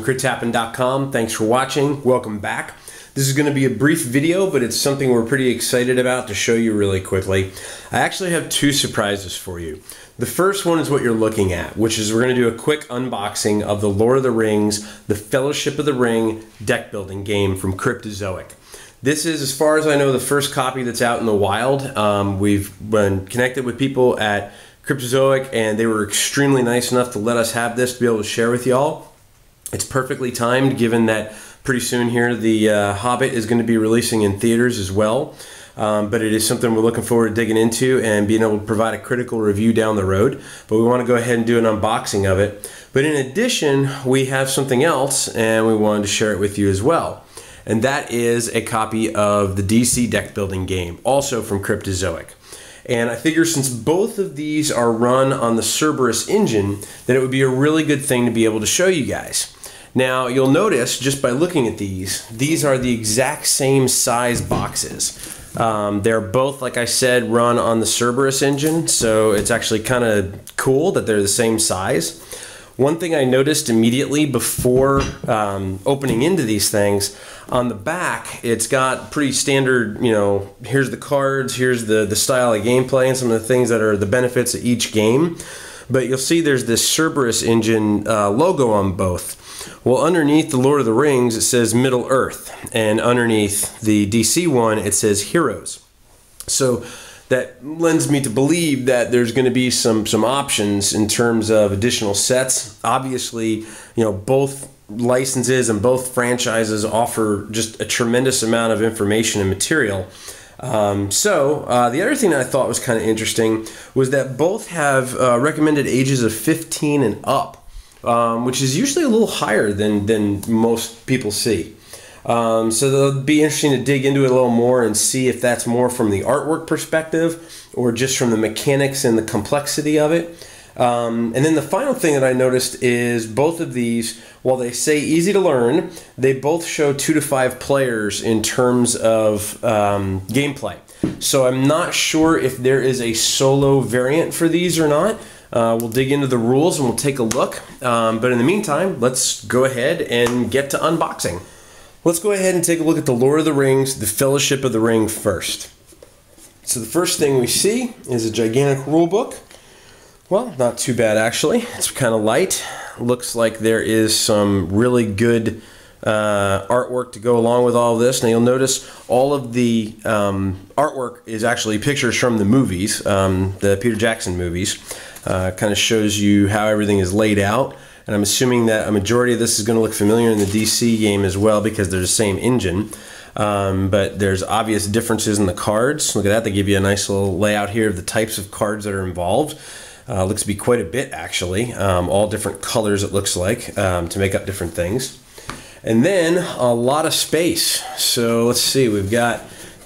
crithappen.com. Thanks for watching. Welcome back. This is going to be a brief video, but it's something we're pretty excited about to show you really quickly. I actually have two surprises for you. The first one is what you're looking at, which is we're going to do a quick unboxing of the Lord of the Rings, the Fellowship of the Ring deck building game from Cryptozoic. This is, as far as I know, the first copy that's out in the wild. We've been connected with people at Cryptozoic, and they were extremely nice enough to let us have this to be able to share with y'all. It's perfectly timed, given that pretty soon here the Hobbit is going to be releasing in theaters as well. But it is something we're looking forward to digging into and being able to provide a critical review down the road. But we want to go ahead and do an unboxing of it. But in addition, we have something else, and we wanted to share it with you as well. And that is a copy of the DC deck building game, also from Cryptozoic. And I figure since both of these are run on the Cerberus engine, that it would be a really good thing to be able to show you guys. Now, you'll notice just by looking at these are the exact same size boxes. They're both, like I said, run on the Cerberus engine, so it's actually kind of cool that they're the same size. One thing I noticed immediately before opening into these things, on the back, it's got pretty standard, you know, here's the cards, here's the style of gameplay and some of the things that are the benefits of each game. But you'll see there's this Cerberus engine logo on both. Well, underneath the Lord of the Rings, it says Middle Earth, and underneath the DC one, it says Heroes. So that lends me to believe that there's going to be some options in terms of additional sets. Obviously, you know, both licenses and both franchises offer just a tremendous amount of information and material. The other thing that I thought was kind of interesting was that both have recommended ages of 15 and up, which is usually a little higher than most people see. So it'll be interesting to dig into it a little more and see if that's more from the artwork perspective or just from the mechanics and the complexity of it. And then the final thing that I noticed is both of these, while they say easy to learn, they both show 2 to 5 players in terms of gameplay. So I'm not sure if there is a solo variant for these or not. We'll dig into the rules and we'll take a look. But in the meantime, let's go ahead and get to unboxing. Let's go ahead and take a look at the Lord of the Rings, the Fellowship of the Ring first. So the first thing we see is a gigantic rule book. Well, not too bad actually. It's kind of light. Looks like there is some really good artwork to go along with all of this. Now you'll notice all of the artwork is actually pictures from the movies, the Peter Jackson movies. Kind of shows you how everything is laid out. And I'm assuming that a majority of this is going to look familiar in the DC game as well because they're the same engine. But there's obvious differences in the cards. Look at that, they give you a nice little layout here of the types of cards that are involved. Looks to be quite a bit actually, all different colors it looks like to make up different things. And then a lot of space. So let's see, we've got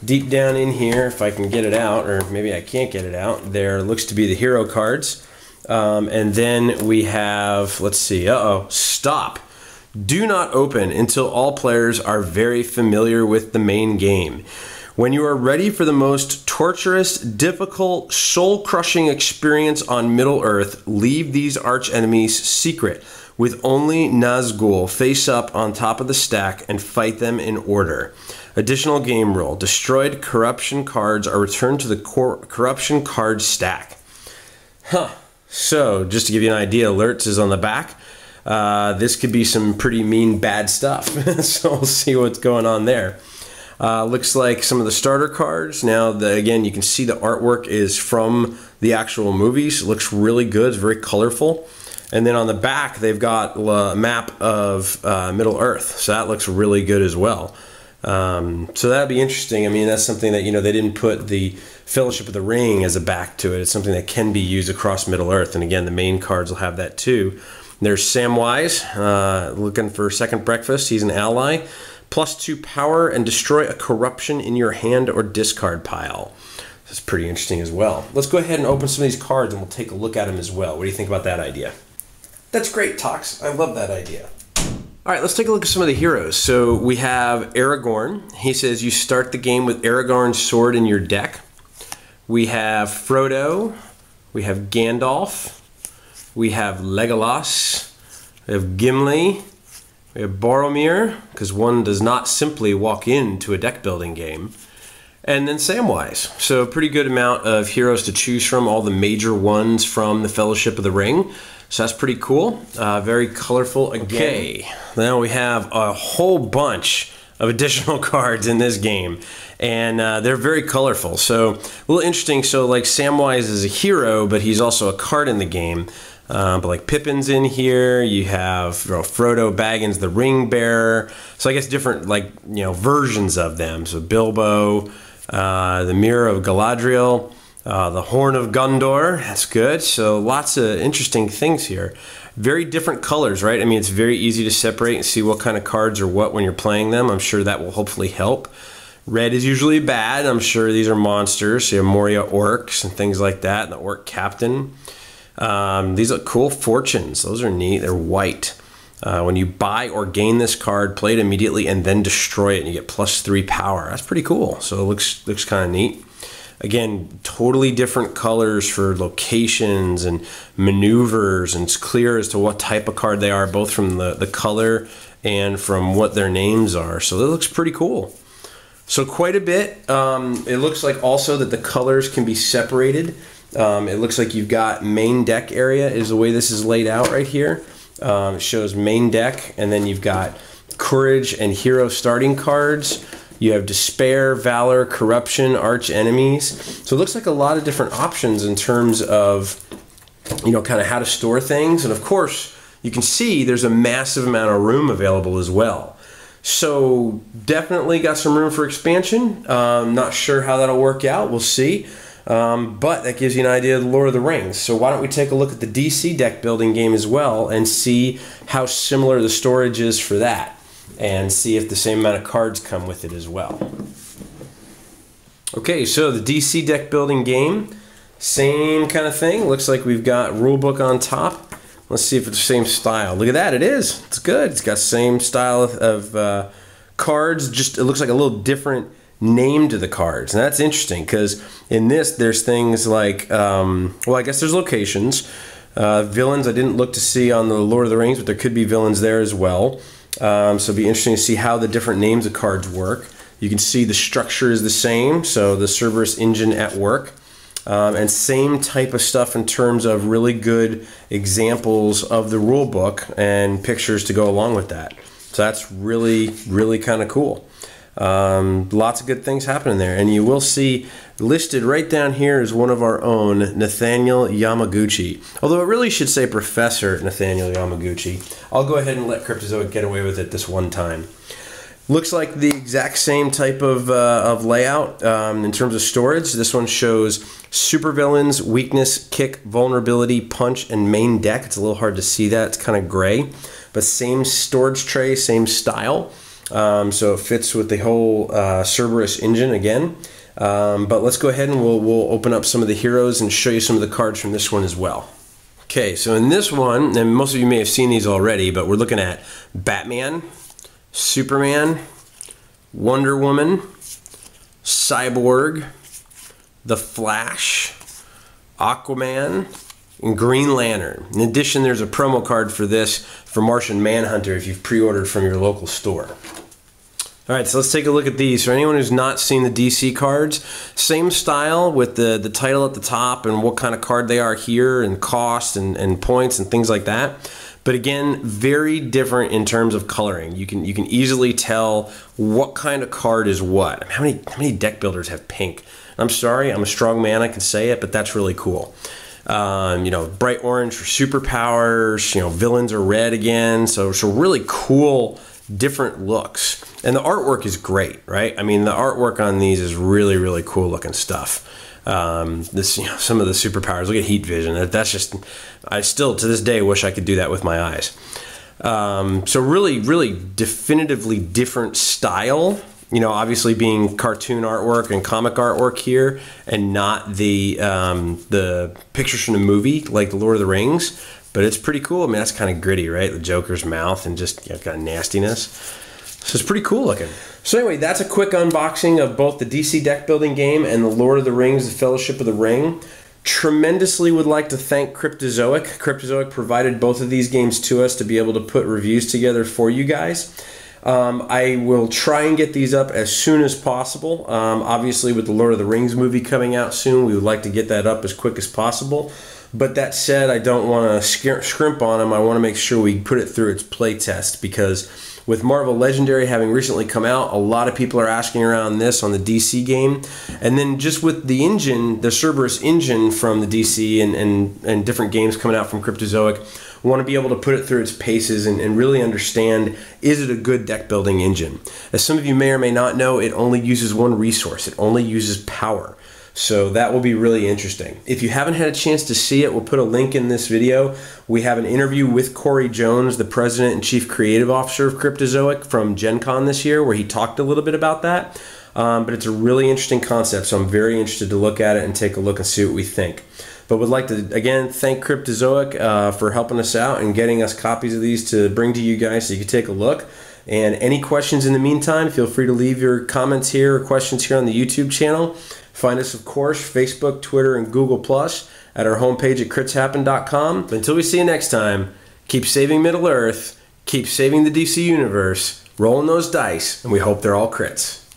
deep down in here, if I can get it out, or maybe I can't get it out, there looks to be the hero cards. And then we have, let's see, stop. Do not open until all players are very familiar with the main game. When you are ready for the most torturous, difficult, soul-crushing experience on Middle-earth, leave these arch-enemies secret, with only Nazgul face up on top of the stack and fight them in order. Additional game rule. Destroyed corruption cards are returned to the corruption card stack. Huh. So, just to give you an idea, alerts is on the back. This could be some pretty mean, bad stuff. So we'll see what's going on there. Looks like some of the starter cards. Now, again, you can see the artwork is from the actual movies. It looks really good. It's very colorful. And then on the back, they've got a map of Middle Earth. So that looks really good as well. So that'd be interesting. I mean, that's something that, you know, they didn't put the Fellowship of the Ring as a back to it. It's something that can be used across Middle Earth. And again, the main cards will have that too. There's Samwise, looking for second breakfast. He's an ally. +2 power and destroy a corruption in your hand or discard pile. That's pretty interesting as well. Let's go ahead and open some of these cards and we'll take a look at them as well. What do you think about that idea? That's great, Tox. I love that idea. All right, let's take a look at some of the heroes. So we have Aragorn. He says you start the game with Aragorn's sword in your deck. We have Frodo. We have Gandalf. We have Legolas. We have Gimli. We We have Boromir, because one does not simply walk into a deck building game. And then Samwise. So a pretty good amount of heroes to choose from, all the major ones from the Fellowship of the Ring. So that's pretty cool. Very colorful again. Okay, now we have a whole bunch of additional cards in this game. And they're very colorful. So a little interesting. So like Samwise is a hero, but he's also a card in the game. But like Pippin's in here, you have Frodo Baggins, the Ring Bearer. So I guess different versions of them. So Bilbo, the Mirror of Galadriel, the Horn of Gondor. That's good. So lots of interesting things here. Very different colors, right? I mean, it's very easy to separate and see what kind of cards are what when you're playing them. I'm sure that will hopefully help. Red is usually bad. I'm sure these are monsters. So you have Moria orcs and things like that. And the orc captain. These look cool. Fortunes. Those are neat. They're white. When you buy or gain this card, play it immediately and then destroy it, and you get +3 power. That's pretty cool. So it looks kind of neat. Again, totally different colors for locations and maneuvers, and it's clear as to what type of card they are, both from the color and from what their names are. So that looks pretty cool. So quite a bit. It looks like also that the colors can be separated. It looks like you've got main deck area is the way this is laid out right here. It shows main deck, and then you've got courage and hero starting cards. You have despair, valor, corruption, arch enemies. So it looks like a lot of different options in terms of, kind of how to store things. And of course, you can see there's a massive amount of room available as well. So definitely got some room for expansion. Not sure how that'll work out. We'll see. But that gives you an idea of the Lord of the Rings. So why don't we take a look at the DC deck building game as well and see how similar the storage is for that, and see if the same amount of cards come with it as well. Okay, so the DC deck building game, same kind of thing. Looks like we've got rulebook on top. Let's see if it's the same style. Look at that, it is. It's good. It's got same style of cards. Just it looks like a little different name to the cards, and that's interesting because in this there's things like well, I guess there's locations, villains. I didn't look to see on the Lord of the Rings, but there could be villains there as well. So it'd be interesting to see how the different names of cards work. You can see the structure is the same, so the Cerberus engine at work, and same type of stuff in terms of really good examples of the rule book and pictures to go along with that. So that's really kind of cool. Lots of good things happening there, and you will see listed right down here is one of our own, Nathaniel Yamaguchi. Although it really should say Professor Nathaniel Yamaguchi. I'll go ahead and let Cryptozoic get away with it this one time. Looks like the exact same type of layout in terms of storage. This one shows supervillains, weakness, kick, vulnerability, punch, and main deck. It's a little hard to see that. It's kind of gray, but same storage tray, same style. So it fits with the whole Cerberus engine again. But let's go ahead and we'll open up some of the heroes and show you some of the cards from this one as well. Okay, so in this one, and most of you may have seen these already, but we're looking at Batman, Superman, Wonder Woman, Cyborg, The Flash, Aquaman, and Green Lantern. In addition, there's a promo card for this for Martian Manhunter if you've pre-ordered from your local store. All right, so let's take a look at these. For anyone who's not seen the DC cards, same style with the title at the top and what kind of card they are here, and cost and points and things like that. But again, very different in terms of coloring. You can easily tell what kind of card is what. I mean, how many deck builders have pink? I'm sorry, I'm a strong man, I can say it, but that's really cool. Bright orange for superpowers. Villains are red again. So really cool, different looks. And the artwork is great, right? I mean, the artwork on these is really cool looking stuff. Some of the superpowers. Look at heat vision. That's just, I still to this day wish I could do that with my eyes. So really definitively different style. Obviously being cartoon artwork and comic artwork here, and not the pictures from the movie like the Lord of the Rings. But it's pretty cool. I mean, that's kind of gritty, right? The Joker's mouth and just kind of nastiness. So it's pretty cool looking. So anyway, that's a quick unboxing of both the DC deck building game and the Lord of the Rings, the Fellowship of the Ring. tremendously would like to thank Cryptozoic. Cryptozoic provided both of these games to us to be able to put reviews together for you guys. I will try and get these up as soon as possible. Obviously, with the Lord of the Rings movie coming out soon, we would like to get that up as quick as possible. But that said, I don't want to scrimp on them. I want to make sure we put it through its play test, because with Marvel Legendary having recently come out, a lot of people are asking around this on the DC game. And then just with the engine, the Cerberus engine from the DC and different games coming out from Cryptozoic, we want to be able to put it through its paces and really understand, is it a good deck building engine? As some of you may or may not know, it only uses one resource. It only uses power. So that will be really interesting. If you haven't had a chance to see it, we'll put a link in this video. We have an interview with Corey Jones, the President and Chief Creative Officer of Cryptozoic from Gen Con this year, where he talked a little bit about that. But it's a really interesting concept, so I'm very interested to look at it and take a look and see what we think. But would like to, again, thank Cryptozoic for helping us out and getting us copies of these to bring to you guys so you can take a look. And any questions in the meantime, feel free to leave your comments here or questions here on the YouTube channel. Find us, of course, Facebook, Twitter, and Google+, at our homepage at critshappen.com. Until we see you next time, keep saving Middle Earth, keep saving the DC Universe, rolling those dice, and we hope they're all crits.